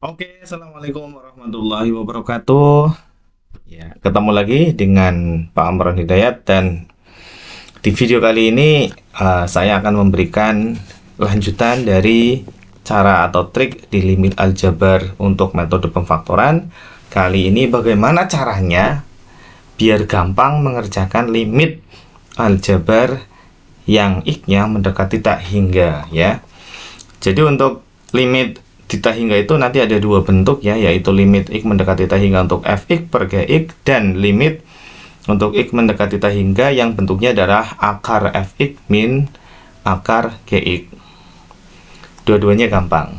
Oke, assalamualaikum warahmatullahi wabarakatuh. Ya, ketemu lagi dengan Pak Amran Hidayat, dan di video kali ini saya akan memberikan lanjutan dari cara atau trik di limit aljabar untuk metode pemfaktoran. Kali ini bagaimana caranya biar gampang mengerjakan limit aljabar yang X-nya mendekati tak hingga ya. Jadi untuk limit di tak hingga itu nanti ada dua bentuk ya, yaitu limit X mendekati tak hingga untuk Fx per Gx, dan limit untuk X mendekati tak hingga yang bentuknya adalah akar Fx min akar Gx. Dua-duanya gampang.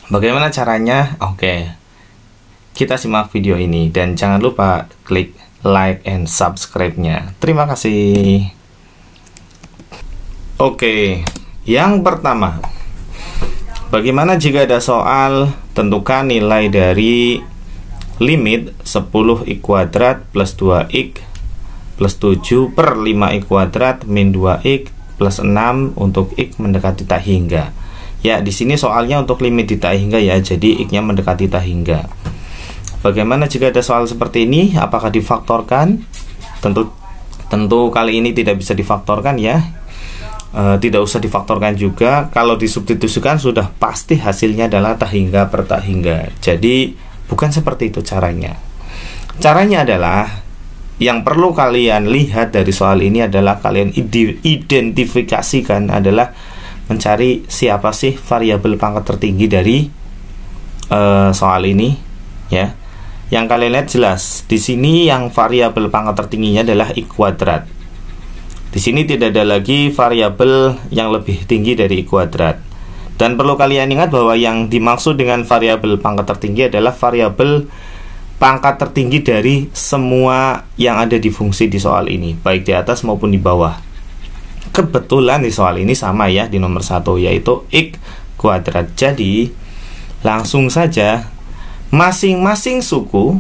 Bagaimana caranya? Oke, kita simak video ini dan jangan lupa klik like and subscribe-nya. Terima kasih. Oke, yang pertama, bagaimana jika ada soal tentukan nilai dari limit 10x kuadrat plus 2x plus 7 per 5x kuadrat min 2x plus 6 untuk X mendekati tak hingga. Ya, di sini soalnya untuk limit di tak hingga ya, jadi X-nya mendekati tak hingga. Bagaimana jika ada soal seperti ini? Apakah difaktorkan? Tentu kali ini tidak bisa difaktorkan ya. Tidak usah difaktorkan juga. Kalau disubstitusikan sudah pasti hasilnya adalah tak hingga per tak hingga. Jadi bukan seperti itu caranya. Caranya adalah, yang perlu kalian lihat dari soal ini adalah kalian identifikasikan adalah mencari siapa sih variabel pangkat tertinggi dari soal ini ya. Yang kalian lihat jelas di sini yang variabel pangkat tertingginya adalah X kuadrat. Di sini tidak ada lagi variabel yang lebih tinggi dari X kuadrat. Dan perlu kalian ingat bahwa yang dimaksud dengan variabel pangkat tertinggi adalah variabel pangkat tertinggi dari semua yang ada di fungsi di soal ini, baik di atas maupun di bawah. Kebetulan di soal ini sama ya, di nomor 1 yaitu X kuadrat. Jadi langsung saja masing-masing suku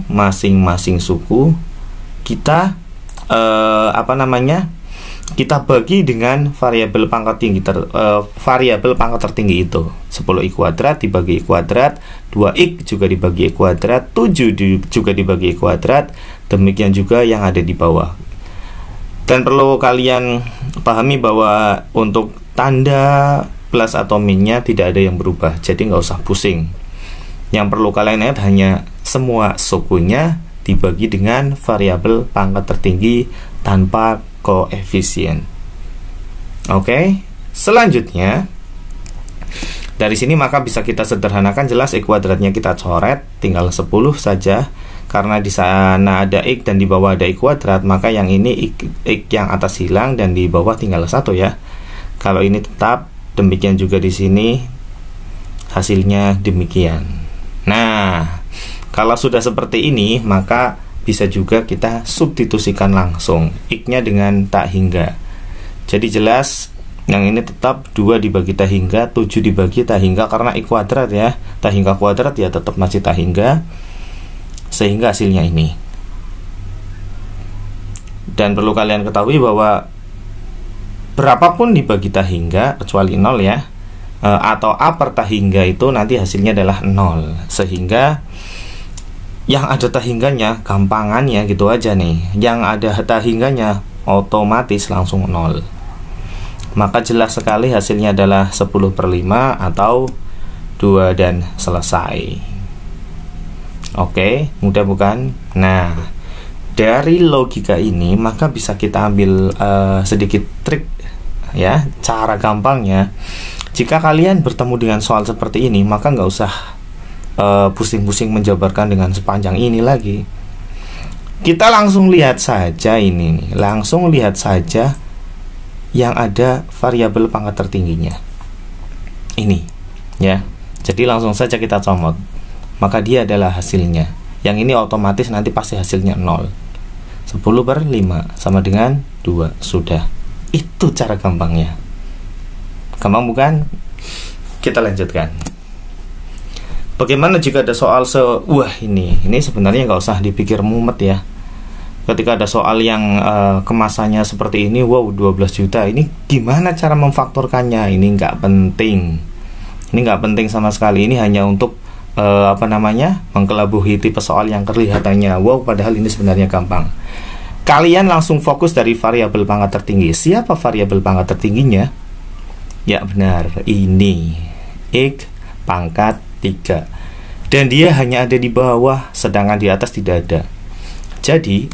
kita kita bagi dengan variabel pangkat tinggi variabel pangkat tertinggi itu. 10x kuadrat dibagi x kuadrat, 2x juga dibagi x kuadrat, 7 juga dibagi x kuadrat, demikian juga yang ada di bawah. Dan perlu kalian pahami bahwa untuk tanda plus atau minnya tidak ada yang berubah, jadi nggak usah pusing. Yang perlu kalian lihat hanya semua sukunya dibagi dengan variabel pangkat tertinggi tanpa koefisien. Oke, selanjutnya dari sini maka bisa kita sederhanakan. Jelas X kuadratnya kita coret, tinggal 10 saja. Karena di sana ada X dan di bawah ada X kuadrat, maka yang ini X yang atas hilang dan di bawah tinggal 1 ya. Kalau ini tetap, demikian juga di sini hasilnya demikian. Nah, kalau sudah seperti ini maka bisa juga kita substitusikan langsung X-nya dengan tak hingga. Jadi jelas yang ini tetap 2 dibagi tak hingga, 7 dibagi tak hingga, karena X kuadrat ya, tak hingga kuadrat ya tetap masih tak hingga, sehingga hasilnya ini. Dan perlu kalian ketahui bahwa berapapun dibagi tak hingga kecuali 0 ya, atau A per tak hingga itu nanti hasilnya adalah 0, sehingga yang ada tak hingganya gampangannya gitu aja nih, yang ada tak hingganya otomatis langsung 0. Maka jelas sekali hasilnya adalah 10/5 atau 2 dan selesai. Oke, mudah bukan? Nah, dari logika ini maka bisa kita ambil sedikit trik ya, cara gampangnya. Jika kalian bertemu dengan soal seperti ini, maka nggak usah pusing-pusing menjabarkan dengan sepanjang ini lagi. Kita langsung lihat saja ini nih, langsung lihat saja yang ada variabel pangkat tertingginya ini ya. Jadi langsung saja kita comot, maka dia adalah hasilnya. Yang ini otomatis nanti pasti hasilnya 0. 10/5 sama dengan 2. Sudah, itu cara gampangnya. Gampang bukan? Kita lanjutkan. Bagaimana jika ada soal wah ini sebenarnya nggak usah dipikir mumet ya. Ketika ada soal yang kemasannya seperti ini, wow 12 juta, ini gimana cara memfaktorkannya? Ini nggak penting. Ini nggak penting sama sekali. Ini hanya untuk mengkelabuhi tipe soal yang kelihatannya wow, padahal ini sebenarnya gampang. Kalian langsung fokus dari variabel pangkat tertinggi. Siapa variabel pangkat tertingginya? Ya benar, ini X pangkat 3. Dan dia hanya ada di bawah, sedangkan di atas tidak ada. Jadi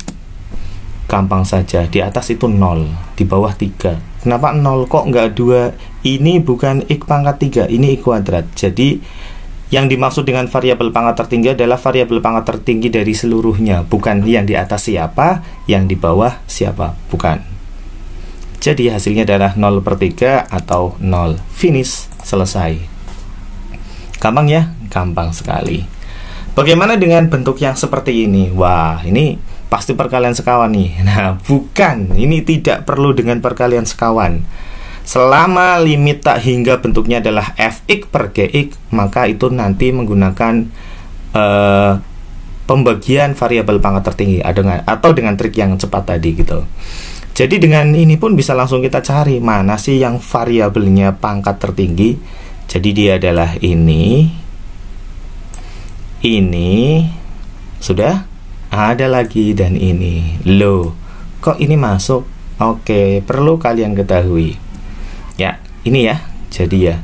gampang saja, di atas itu 0, di bawah 3. Kenapa 0 kok nggak 2? Ini bukan X pangkat 3, ini X kuadrat. Jadi yang dimaksud dengan variabel pangkat tertinggi adalah variabel pangkat tertinggi dari seluruhnya, bukan yang di atas siapa, yang di bawah siapa, bukan. Jadi hasilnya adalah 0/3 atau 0. Finish, selesai. Gampang ya? Gampang sekali. Bagaimana dengan bentuk yang seperti ini? Wah, ini pasti perkalian sekawan nih. Nah, bukan. Ini tidak perlu dengan perkalian sekawan. Selama limit tak hingga bentuknya adalah fx per gx, maka itu nanti menggunakan pembagian variabel pangkat tertinggi atau dengan trik yang cepat tadi gitu. Jadi dengan ini pun bisa langsung kita cari mana sih yang variabelnya pangkat tertinggi. Jadi dia adalah ini, sudah ada lagi, dan ini. Loh, kok ini masuk? Oke, perlu kalian ketahui. Ya, ini ya. Jadi ya,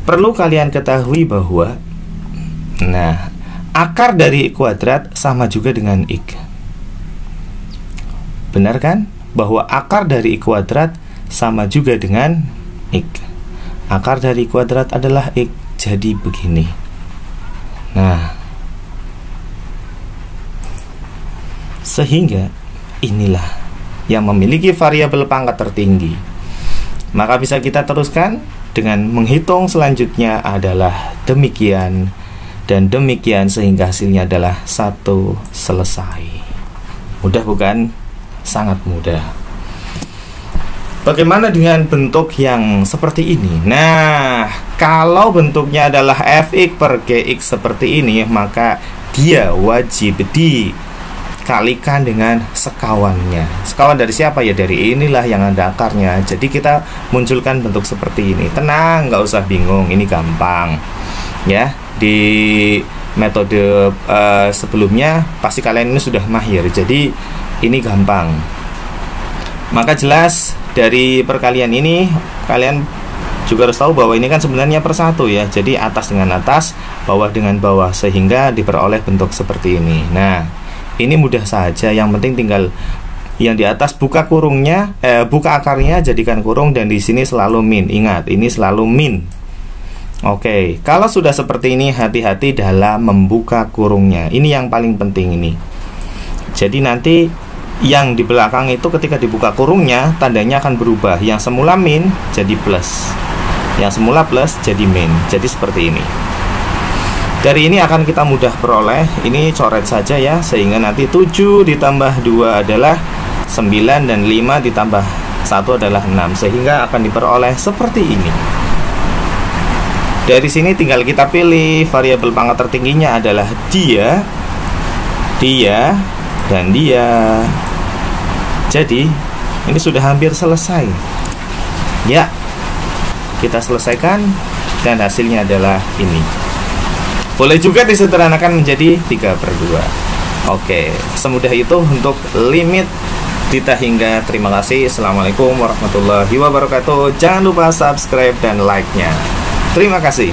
perlu kalian ketahui bahwa akar dari X kuadrat sama juga dengan X. Benar kan? Bahwa akar dari X kuadrat sama juga dengan X. Akar dari kuadrat adalah X. Jadi begini. Nah, sehingga inilah yang memiliki variabel pangkat tertinggi. Maka bisa kita teruskan dengan menghitung selanjutnya adalah demikian dan demikian, sehingga hasilnya adalah 1, selesai. Mudah bukan? Sangat mudah. Bagaimana dengan bentuk yang seperti ini? Nah, kalau bentuknya adalah fx per gx seperti ini, maka dia wajib dikalikan dengan sekawannya. Sekawan dari siapa? Ya dari inilah yang ada akarnya. Jadi kita munculkan bentuk seperti ini. Tenang, nggak usah bingung, ini gampang ya. Di metode sebelumnya pasti kalian ini sudah mahir, jadi ini gampang. Maka jelas dari perkalian ini kalian juga harus tahu bahwa ini kan sebenarnya per 1 ya. Jadi atas dengan atas, bawah dengan bawah, sehingga diperoleh bentuk seperti ini. Nah, ini mudah saja, yang penting tinggal yang di atas buka kurungnya, buka akarnya, jadikan kurung, dan di sini selalu min. Ingat, ini selalu min. Oke, kalau sudah seperti ini, hati-hati dalam membuka kurungnya. Ini yang paling penting ini. Jadi nanti yang di belakang itu ketika dibuka kurungnya, tandanya akan berubah. Yang semula min jadi plus, yang semula plus jadi min. Jadi seperti ini. Dari ini akan kita mudah peroleh. Ini coret saja ya, sehingga nanti 7 ditambah 2 adalah 9, dan 5 ditambah 1 adalah 6, sehingga akan diperoleh seperti ini. Dari sini tinggal kita pilih variabel pangkat tertingginya adalah dia, dan dia. Jadi ini sudah hampir selesai ya. Kita selesaikan, dan hasilnya adalah ini. Boleh juga disederhanakan menjadi 3/2. Oke, semudah itu untuk limit Tita hingga. Terima kasih. Assalamualaikum warahmatullahi wabarakatuh. Jangan lupa subscribe dan like-nya. Terima kasih.